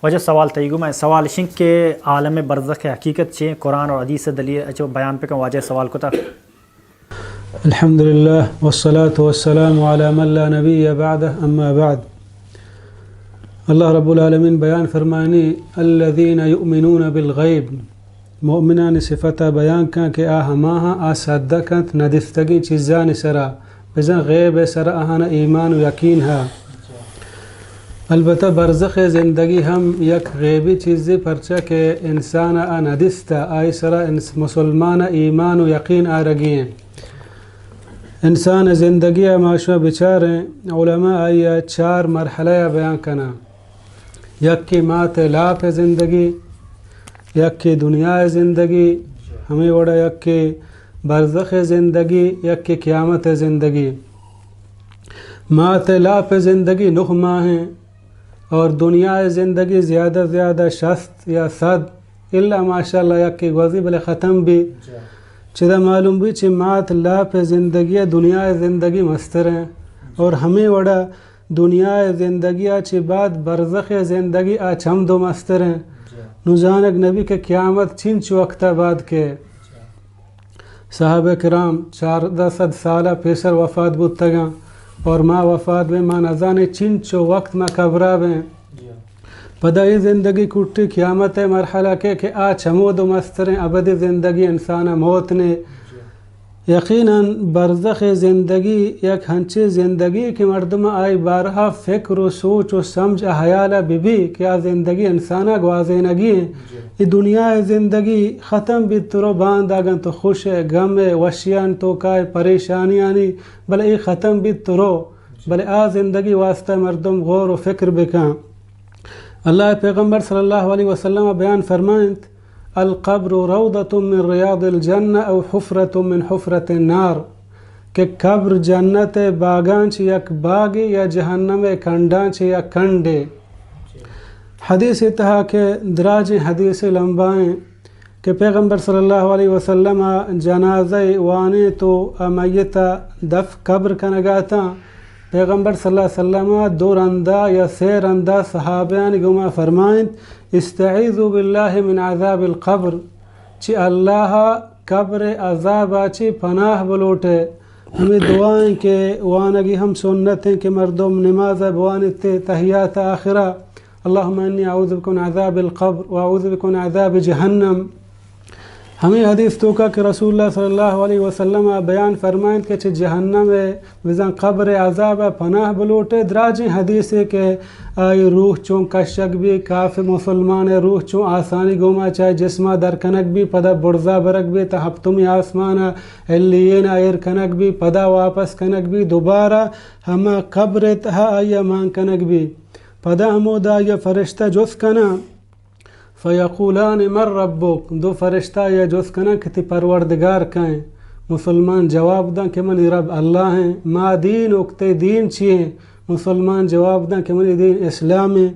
وجہ سوال تیگو میں سوال شنک کے عالم برزخ حقیقت چے قرآن اور حدیث دلیل اچھو بیان پہ کم واجہ سوال کو تا الحمدللہ والصلاة والسلام على من لا نبی بعد اما بعد اللہ رب العالمین بیان فرمانی الذین یؤمنون بالغیب مؤمنان صفتہ بیان کن کہ ہماہا صدقت ندفتگی چیزان سرا بزن غیب سرا آہانا ایمان و یقین ہے البتہ برزخ زندگی ہم یک غیبی چیزی پرچہ کہ انسان ندستا آئی سرا مسلمان ایمان و یقین آرگی ہیں انسان زندگی معاشرہ بچاریں علماء آئی 4 مرحلہ بیان کنا یک کی مات لاپ زندگی یک کی دنیا زندگی ہمیں وڑا یک کی برزخ زندگی یک کی قیامت زندگی مات لاپ زندگی 9 ماہ ہیں اور دنیا زندگی زیادہ 60 یا 100 اللہ ماشاءاللہ یک کی گوزی بلے ختم بھی چیدہ معلوم بھی چی مات لاپ زندگی دنیا زندگی مستر ہیں اور ہمیں وڑا دنیا زندگی چی بعد برزخ زندگی چم دو مستر ہیں نوزانک نبی کے قیامت چنچ وقت بعد کے صحابہ کرام 400 سالہ پیسر وفات بودتگاں اور ما وفات میں ما نزانے چنچو وقت ما قبرہ میں پدائی زندگی کٹی قیامت مرحلہ کے کہ چمود و مستریں ابدی زندگی انسان موت نے یقیناً برزخ زندگی یک ہنچی زندگی کی مردم آئی بارہا فکر و سوچ و سمجھ حیالہ بھی کیا زندگی انسانہ گوازینگی ہیں یہ دنیا زندگی ختم بھی ترو باند آگن تو خوش ہے غم ہے وشیان تو کائے پریشانیانی بلے یہ ختم بھی ترو بلے زندگی واسطہ مردم غور و فکر بکاں اللہ پیغمبر صلی اللہ علیہ وسلم بیان فرمائیں القبر روضۃ من ریاض الجنہ او حفرۃ من حفرۃ النار کہ قبر جنت باغان چھ یک باغی یا جہنم کنڈان چھ یا کنڈے حدیث اتہا کہ دراج حدیث لمبائیں کہ پیغمبر صلی اللہ علیہ وسلم جنازہ وانے تو میتہ دف قبر کنگاتا پیغمبر صلی اللہ علیہ وسلم 2 رندہ یا 3 رندہ صحابیان گما فرمائیں استعیذوا باللہ من عذاب القبر چی اللہ قبر عذاب چی پناہ بلوٹے ہمیں دعائیں کہ وانگی ہم سنتیں کہ مردم نماز بوانت تحیات آخرہ اللہم انی اعوذ بک من عذاب القبر واعوذ بک من عذاب جہنم ہمیں حدیث تو کا کہ رسول اللہ صلی اللہ علیہ وسلم بیان فرمائیں کہ جہنم وزن قبر عذاب پناہ بلوٹے دراجیں حدیث ہے کہ آئی روح چون کشک بھی کافی مسلمان روح چون آسانی گوما چاہے جسمہ در کنک بھی پدا برزا برک بھی تحبتمی آسمانا علیین آئر کنک بھی پدا واپس کنک بھی دوبارہ ہما قبر تہا آئی مان کنک بھی پدا ہمودا آئی فرشتہ جس کنا فیقولان من ربک 2 فرشتہ یا جس کنا کتی پروردگار کہیں مسلمان جواب دیں کہ منی رب اللہ ہیں ما دین اکتے دین چیئے مسلمان جواب دیں کہ منی دین اسلام ہے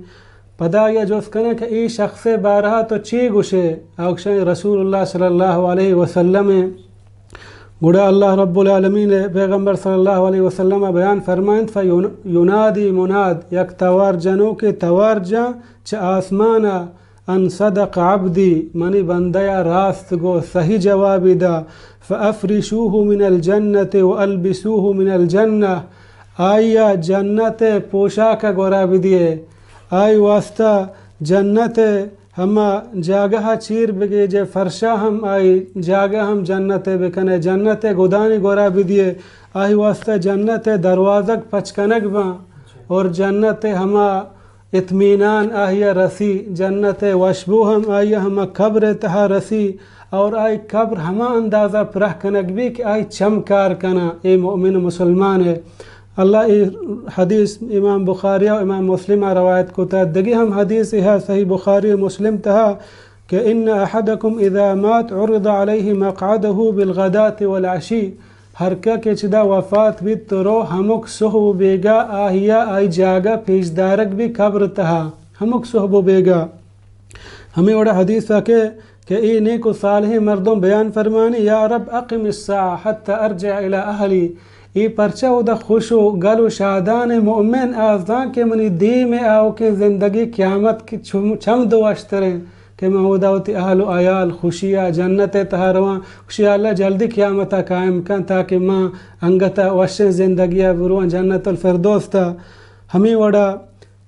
پدا یا جس کنا کہ ای شخص بارہا تو چی گوشے اوکشن رسول اللہ صلی اللہ علیہ وسلم گوڑا اللہ رب العالمین پیغمبر صلی اللہ علیہ وسلم بیان فرمائیں فینادی مناد یک توار جنو کے توار جاں چھ آسمانا ان صدق عبدی منی بندیا راست گو صحیح جوابی دا فافرشوه من الجنت والبسوه من الجنہ آیا جنت پوشاک گورا بدیے آئی واسطہ جنت ہما جاگہ چیر بگے جے فرشا ہم آئی جاگہ ہم جنت بکنے جنت گدانی گورا بدیے آئی واسطہ جنت دروازک پچکنک باں اور جنت ہما اطمینان آہیا رسی جنت وشبو ہم آیا ہما قبر تہا رسی اور آئی قبر ہما اندازہ پرہ کنک بھی کہ آئی چمکار کنا اے مؤمن مسلمان ہے اللہ حدیث امام بخاری و امام مسلم روایت کو تدگی ہم حدیث ہے صحیح بخاری و مسلم تہا کہ ان احدکم اذا مات عرض علیہ مقعده بالغداة والعشی ہر کے چدا وفات بھی تو رو ہمک صحب بیگا آہیا آئی جاگا پیش دارک بھی قبر تہا ہمک صحب بیگا ہمیں وڑا حدیث ہے کہ ای نیکو صالح مردم بیان فرمانی یا رب اقم الساعة حتی ارجع الى اہلی ای پرچہ او دا خوش و گل و شادان مؤمن آزدان کہ منی دی میں آو کہ زندگی قیامت کی چھم دو اشتریں کہ میں ہودا ہوتی اہل و عیال خوشیہ جنت تہارواں خوشیہ اللہ جلدی قیامتا قائم کن تاکہ ماں انگتا وشن زندگیہ بروان جنت الفردوس تا ہمیں وڑا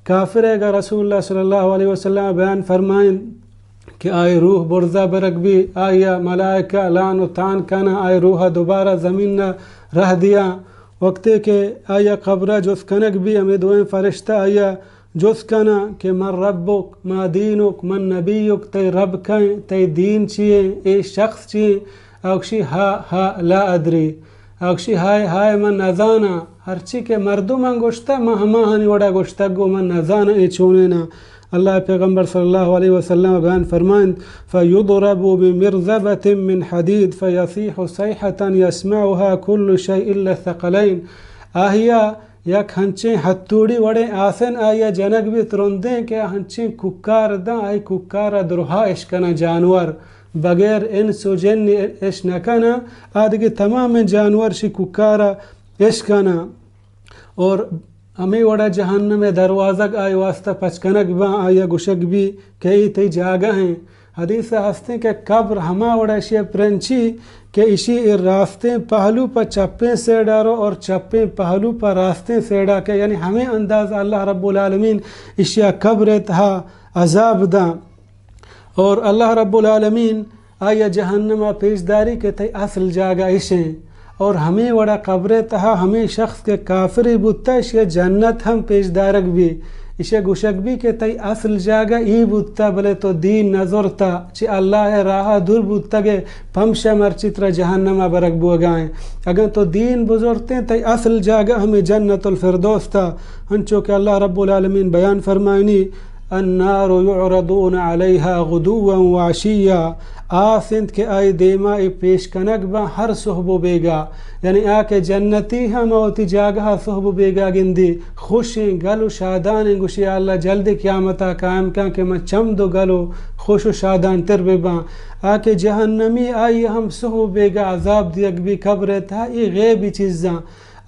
کافر اگر رسول اللہ صلی اللہ علیہ وسلم بیان فرمائیں کہ آئے روح برزہ برک بھی آیا ملائکہ لان و تان کنا آئے روح دوبارہ زمین نہ رہ دیا وقتے کہ آیا قبرہ جس کنک بھی ہمیں دوئیں فرشتہ آیا جس کنا کہ من ربک ما دینک من نبیک تی رب کہیں تی دین چیئے اے شخص چیئے اوکشی ہا لا ادری اوکشی ہائے من نزانا ہرچی کہ مردو من گوشتا مہما ہنی وڑا گوشتا گو من نزانا اے چونینا اللہ پیغمبر صلی اللہ علیہ وسلم بیان فرمائیں فَيُضْرَبُ بِمِرْزَبَةٍ مِّنْ حَدِيدٍ فَيَصِيحُ صَيْحَةً يَسْمَعُهَا كُلُّ شَيْءٍ إِلَّا الثَّقَلَيْنِ آہیا یک ہنچیں ہتھوڑی وڑے آسن آیا جنک بھی ترندیں کہ ہنچیں ککار دا آئی ککار درہا اشکنا جانور بغیر انس و جن اشنکنا آدھگی تمام جانور شی ککارا اشکنا اور ہمیں وڑا جہنم دروازہ آئی واسطہ پچکنک با آیا گشک بھی کئی تی جاگہ ہیں حدیث ہستے کہ قبر ہما وڑا اشی پرنچی کہ اشی راستے پہلو پر چپیں سے ڈارو اور چپیں پہلو پر راستے سے ڈا کہ یعنی ہمیں انداز اللہ رب العالمین اشیاء قبر تہا عذاب دا اور اللہ رب العالمین آیا جہنمہ پیشداری کے تی اصل جاگہ اشیں اور ہمیں وڑا قبر تہا ہمیں شخص کے کافری بودتا اسے جنت ہم پیشدارک بھی اسے گوشک بھی کہ تی اصل جاگہ ای بودتا بلے تو دین نظرتا چی اللہ راہ دور بودتا گے پمشہ مرچی ترہ جہنمہ برک بوگائیں اگر تو دین بزرگتے تی اصل جاگہ ہمیں جنت الفردوس تا ہنچو کہ اللہ رب العالمین بیان فرمائنی النار يعرضون عليها غدوا وعشيا آسند کے آئی دیما ای پیش کنک با ہر صحبو بیگا یعنی آکے جنتی ہم اوتی جاگہ صحبو بیگا گندی خوشیں گلو شادان گوشی اللہ جلدی قیامتا قائم کن کہ میں چمدو گلو خوش و شادان تر ببا آکے جہنمی آئی ہم صحبو بیگا عذاب دیگ بھی قبر تھا ای غیبی چیزاں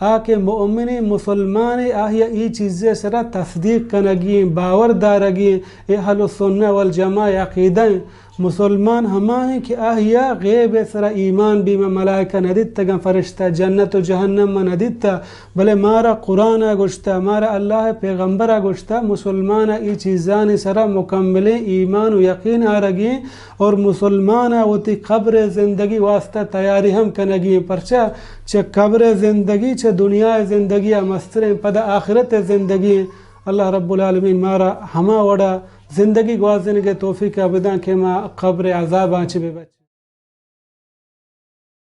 آکے مومنی مسلمانی آہیا ای چیزیں سرا تصدیق کنگیں باور دارگیں اہل السنہ والجماع عقیدیں مسلمان ہما ہیں کہ آہیا غیب سرا ایمان بھی میں ملائکہ ندیتا گا فرشتہ جنت و جہنم میں ندیتا بلے مارا قرآن گوشتا مارا اللہ پیغمبر گوشتا مسلمان ای چیزانی سرا مکمل ایمان و یقین آرگیں اور مسلمان ہوتی قبر زندگی واسطہ تیاری ہم کنگیں پرچہ چھ قبر زندگی چھ دنیا زندگی مستریں پدا آخرت زندگی اللہ رب العالمین مارا ہما وڑا زندگی گوازنے کے توفیق ابداں کہ ما قبر عذاب آنچے بے بچ